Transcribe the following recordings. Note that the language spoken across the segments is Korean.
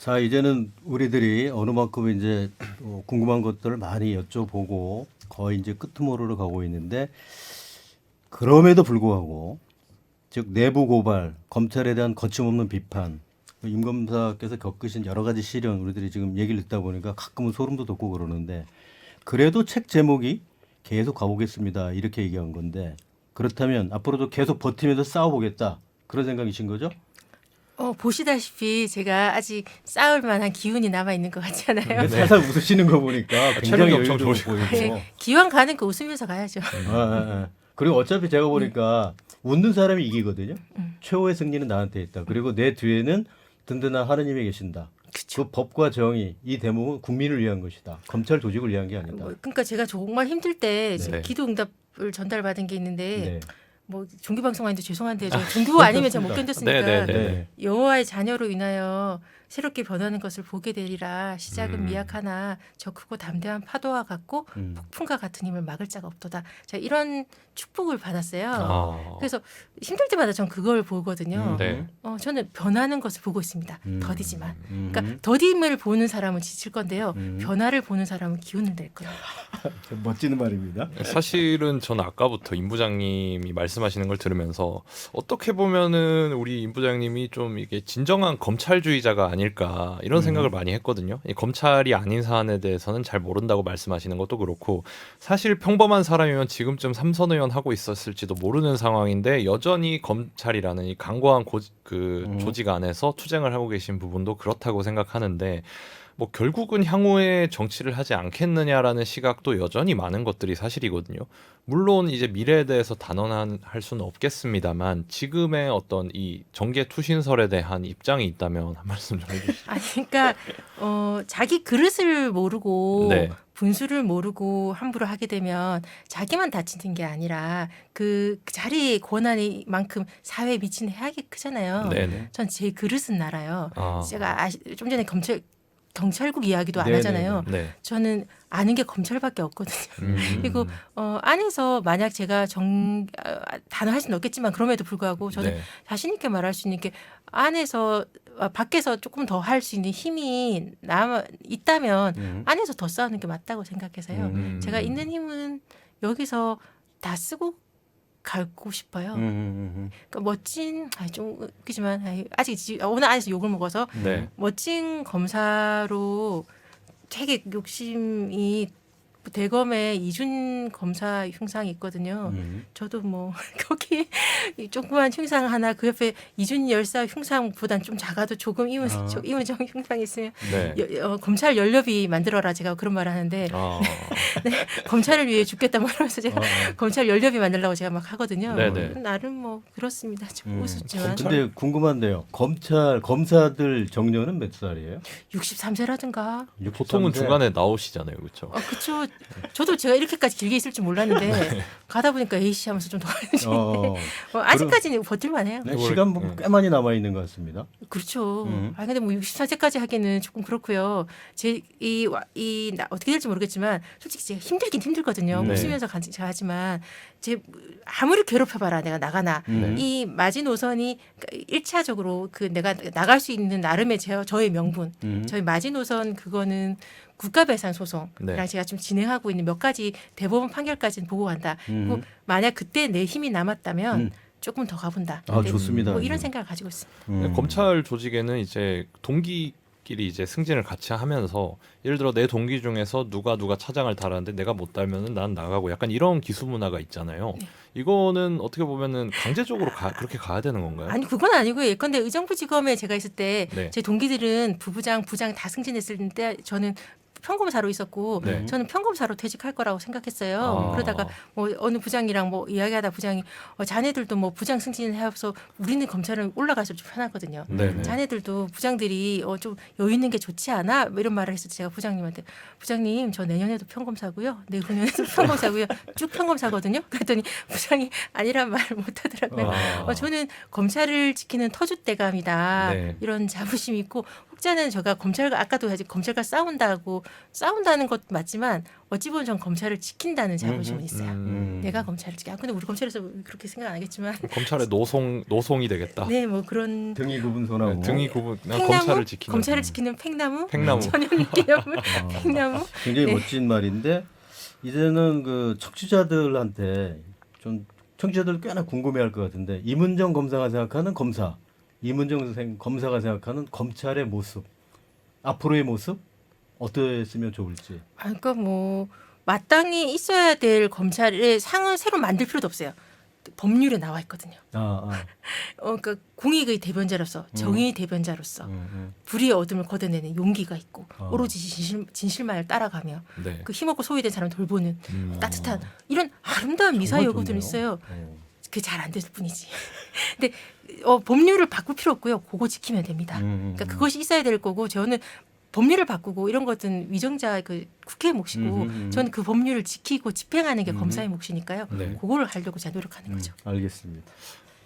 자, 이제는 우리들이 어느 만큼 이제 궁금한 것들을 많이 여쭤보고 거의 이제 끄트머리로 가고 있는데 그럼에도 불구하고 즉 내부 고발, 검찰에 대한 거침없는 비판, 임 검사께서 겪으신 여러 가지 시련 우리들이 지금 얘기를 듣다 보니까 가끔은 소름도 돋고 그러는데 그래도 책 제목이 계속 가보겠습니다 이렇게 얘기한 건데 그렇다면 앞으로도 계속 버티면서 싸워보겠다 그런 생각이신 거죠? 보시다시피 제가 아직 싸울 만한 기운이 남아 있는 것 같잖아요. 근데 살살 웃으시는 거 보니까 굉장히 체력이 엄청 여유도 좋으시고. 보이고. 기왕 가는 거 웃으면서 가야죠. 그리고 어차피 제가 보니까 웃는 사람이 이기거든요. 최후의 승리는 나한테 있다. 그리고 내 뒤에는 든든한 하느님이 계신다. 그 법과 정의 이 대목은 국민을 위한 것이다. 검찰 조직을 위한 게 아니다. 그러니까 제가 정말 힘들 때 네. 기도 응답을 전달받은 게 있는데 네. 뭐 종교 방송하는데 죄송한데 저 종교 아니면 제가 못 견뎠으니까 네, 네, 네. 여호와의 자녀로 인하여 새롭게 변하는 것을 보게 되리라. 시작은 미약하나 저 크고 담대한 파도와 같고 폭풍과 같은 힘을 막을 자가 없도다. 제가 이런 축복을 받았어요. 아. 그래서 힘들 때마다 전 그걸 보거든요. 네. 저는 변하는 것을 보고 있습니다. 더디지만. 그러니까 음. 더딤을 보는 사람은 지칠 건데요. 음. 변화를 보는 사람은 기운을 낼 거예요. 멋지는 말입니다. 사실은 저는 아까부터 임 부장님이 말씀하시는 걸 들으면서 어떻게 보면은 우리 임 부장님이 좀 이게 진정한 검찰주의자가 아닐까 이런 생각을 많이 했거든요. 이 검찰이 아닌 사안에 대해서는 잘 모른다고 말씀하시는 것도 그렇고 사실 평범한 사람이면 지금쯤 삼선 의원 하고 있었을지도 모르는 상황인데 여전히 검찰이라는 이 강고한 조직 안에서 투쟁을 하고 계신 부분도 그렇다고 생각하는데 뭐 결국은 향후에 정치를 하지 않겠느냐라는 시각도 여전히 많은 것들이 사실이거든요. 물론 이제 미래에 대해서 단언할 수는 없겠습니다만 지금의 어떤 이 정계 투신설에 대한 입장이 있다면 한 말씀 좀 해주시죠. 아니 그러니까 자기 그릇을 모르고 네. 분수를 모르고 함부로 하게 되면 자기만 다치는 게 아니라 그 자리의 권한이 만큼 사회에 미치는 해악이 크잖아요. 네네. 전 제 그릇은 알아요. 아. 제가 좀 전에 경찰국 이야기도 안 네네네. 하잖아요. 네. 저는 아는 게 검찰밖에 없거든요. 그리고 안에서 만약 제가 단언할 수는 없겠지만 그럼에도 불구하고 저는 네. 자신 있게 말할 수 있는 게 안에서 밖에서 조금 더 할 수 있는 힘이 있다면 안에서 더 싸우는 게 맞다고 생각해서요. 제가 있는 힘은 여기서 다 쓰고 가고 싶어요. 그러니까 멋진 좀 웃기지만 아직 오늘 안에서 욕을 먹어서 네. 멋진 검사로 되게 욕심이 대검에 이준 검사 흉상이 있거든요. 저도 뭐 거기 조그만 흉상 하나 그 옆에 이준 열사 흉상보단 좀 작아도 조금 이문정 흉상이 있으면 네. 검찰 연료비 만들어라 제가 그런 말 하는데 아. 네, 검찰을 위해 죽겠다 말하면서 제가 검찰 연료비 만들려고 제가 막 하거든요. 네네. 나름 뭐 그렇습니다. 좀 우습지만 근데 궁금한데요. 검사들 정년은 몇 살이에요? 63세라든가. 보통은 63세? 중간에 나오시잖아요, 그렇죠? 그렇죠. 저도 제가 이렇게까지 길게 있을 줄 몰랐는데 가다 보니까 에이씨 하면서 좀 도와주는데 아직까지는 버틸만해요. 네, 시간 꽤 많이 남아 있는 것 같습니다. 그렇죠. 근데 뭐 64세까지 하기는 조금 그렇고요. 어떻게 될지 모르겠지만 솔직히 제가 힘들긴 힘들거든요. 네. 웃으면서 가지만 아무리 괴롭혀봐라 내가 나가나 이 마지노선이 1차적으로 내가 나갈 수 있는 나름의 저의 명분 저희 마지노선 그거는 국가배상 소송이랑 네. 제가 지금 진행하고 있는 몇 가지 대법원 판결까지는 보고 간다. 그리고 만약 그때 내 힘이 남았다면 조금 더 가본다. 아, 좋습니다. 뭐 이런 생각을 가지고 있습니다. 검찰 조직에는 이제 동기끼리 이제 승진을 같이 하면서 예를 들어 내 동기 중에서 누가 차장을 달았는데 내가 못 달면은 난 나가고 약간 이런 기수 문화가 있잖아요. 네. 이거는 어떻게 보면은 강제적으로 그렇게 가야 되는 건가요? 아니 그건 아니고요. 예컨대 의정부지검에 제가 있을 때 네. 제 동기들은 부부장, 부장 다 승진했을 때 저는 평검사로 있었고 네. 저는 평검사로 퇴직할 거라고 생각했어요. 그러다가 뭐 어느 부장이랑 뭐 이야기하다 부장이 자네들도 뭐 부장 승진해서 우리는 검찰은 올라갈수록 좀 편하거든요. 네네. 자네들도 부장들이 좀 여유 있는 게 좋지 않아? 뭐 이런 말을 했을 때 제가 부장님한테 부장님 저 내년에도 평검사고요. 내후년에도 평검사고요. 쭉 평검사거든요. 그랬더니 부장이 아니란 말을 못하더라고요. 저는 검찰을 지키는 터줏대감이다. 네. 이런 자부심이 있고 혹자는 제가 검찰과 아까도 아직 검찰과 싸운다는 것도 맞지만 어찌 보면 전 검찰을 지킨다는 자부심은 있어요. 내가 검찰을 지켜. 근데 우리 검찰에서 그렇게 생각 안 하겠지만 검찰의 노송이 되겠다. 네, 뭐 그런 등이 구분선하고 등이 구분 팽나무, 검찰을 지키는 팽나무, 팽나무. 전현희 기념을 팽나무. 굉장히 네. 멋진 말인데 이제는 그 청취자들한테 좀 청취자들 꽤나 궁금해할 것 같은데 이문정 검사가 생각하는 검사, 이문정 검사가 생각하는 검찰의 모습, 앞으로의 모습 어땠으면 좋을지. 그러니까 뭐 마땅히 있어야 될 검찰의 상을 새로 만들 필요도 없어요. 법률에 나와 있거든요. 그러니까 공익의 대변자로서 정의의 대변자로서 불의의 어둠을 걷어내는 용기가 있고 오로지 진실만을 따라가며 네. 그 힘없고 소외된 사람 돌보는 따뜻한 이런 아름다운 미사 여고들이 있어요. 그게 잘 안 될 뿐이지. 근데 법률을 바꿀 필요 없고요. 그거 지키면 됩니다. 그러니까 그것이 있어야 될 거고 저는 법률을 바꾸고 이런 것은 위정자 그 국회의 몫이고 저는 그 법률을 지키고 집행하는 게 검사의 몫이니까요. 네. 그거를 하려고 제가 노력하는 거죠. 알겠습니다.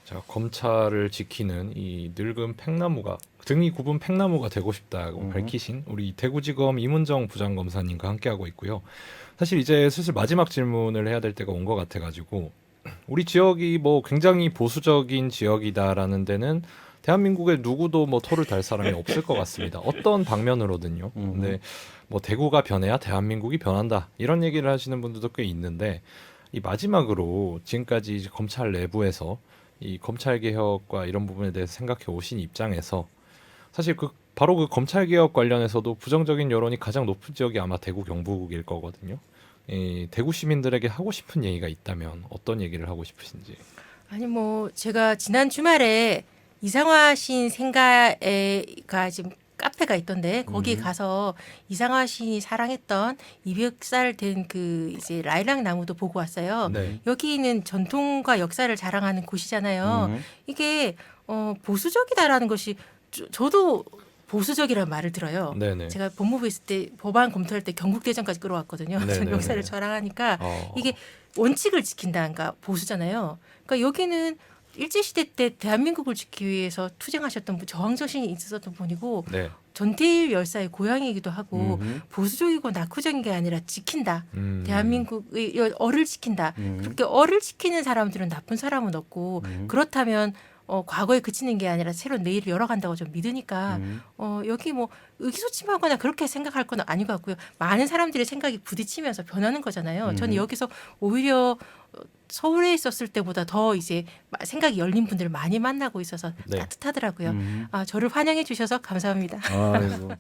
자, 검찰을 지키는 이 늙은 팽나무가 등이 굽은 팽나무가 되고 싶다고 밝히신 우리 대구지검 이문정 부장검사님과 함께하고 있고요. 사실 이제 슬슬 마지막 질문을 해야 될 때가 온 것 같아가지고 우리 지역이 뭐 굉장히 보수적인 지역이다라는 데는 대한민국에 누구도 뭐 토를 달 사람이 없을 것 같습니다. 어떤 방면으로든요. 근데 뭐 대구가 변해야 대한민국이 변한다 이런 얘기를 하시는 분들도 꽤 있는데 이 마지막으로 지금까지 이제 검찰 내부에서 이 검찰 개혁과 이런 부분에 대해서 생각해 오신 입장에서 사실 바로 그 검찰 개혁 관련해서도 부정적인 여론이 가장 높은 지역이 아마 대구 경북일 거거든요. 이 대구 시민들에게 하고 싶은 얘기가 있다면 어떤 얘기를 하고 싶으신지. 아니 뭐 제가 지난 주말에 이상화 시인 생가가 지금 카페가 있던데 거기 가서 이상화 시인이 사랑했던 200살 된 그 이제 라일락 나무도 보고 왔어요. 네. 여기는 전통과 역사를 자랑하는 곳이잖아요. 이게 보수적이다라는 것이 저도 보수적이라는 말을 들어요. 네네. 제가 법무부 있을 때 법안 검토할 때 경국대전까지 끌어왔거든요. 네네네. 저는 역사를 자랑하니까 이게 원칙을 지킨다, 그러니까 보수잖아요. 그러니까 여기는 일제시대 때 대한민국을 지키기 위해서 투쟁하셨던 저항정신이 있었던 분이고 네. 전태일 열사의 고향이기도 하고 보수적이고 낙후적인 게 아니라 지킨다. 대한민국의 어를 지킨다. 그렇게 어를 지키는 사람들은 나쁜 사람은 없고 그렇다면 과거에 그치는 게 아니라 새로운 내일을 열어간다고 좀 믿으니까 여기 뭐 의기소침하거나 그렇게 생각할 건 아닌 것 같고요. 많은 사람들의 생각이 부딪히면서 변하는 거잖아요. 저는 여기서 오히려 서울에 있었을 때보다 더 이제 생각이 열린 분들을 많이 만나고 있어서 네. 따뜻하더라고요. 저를 환영해 주셔서 감사합니다. 아이고.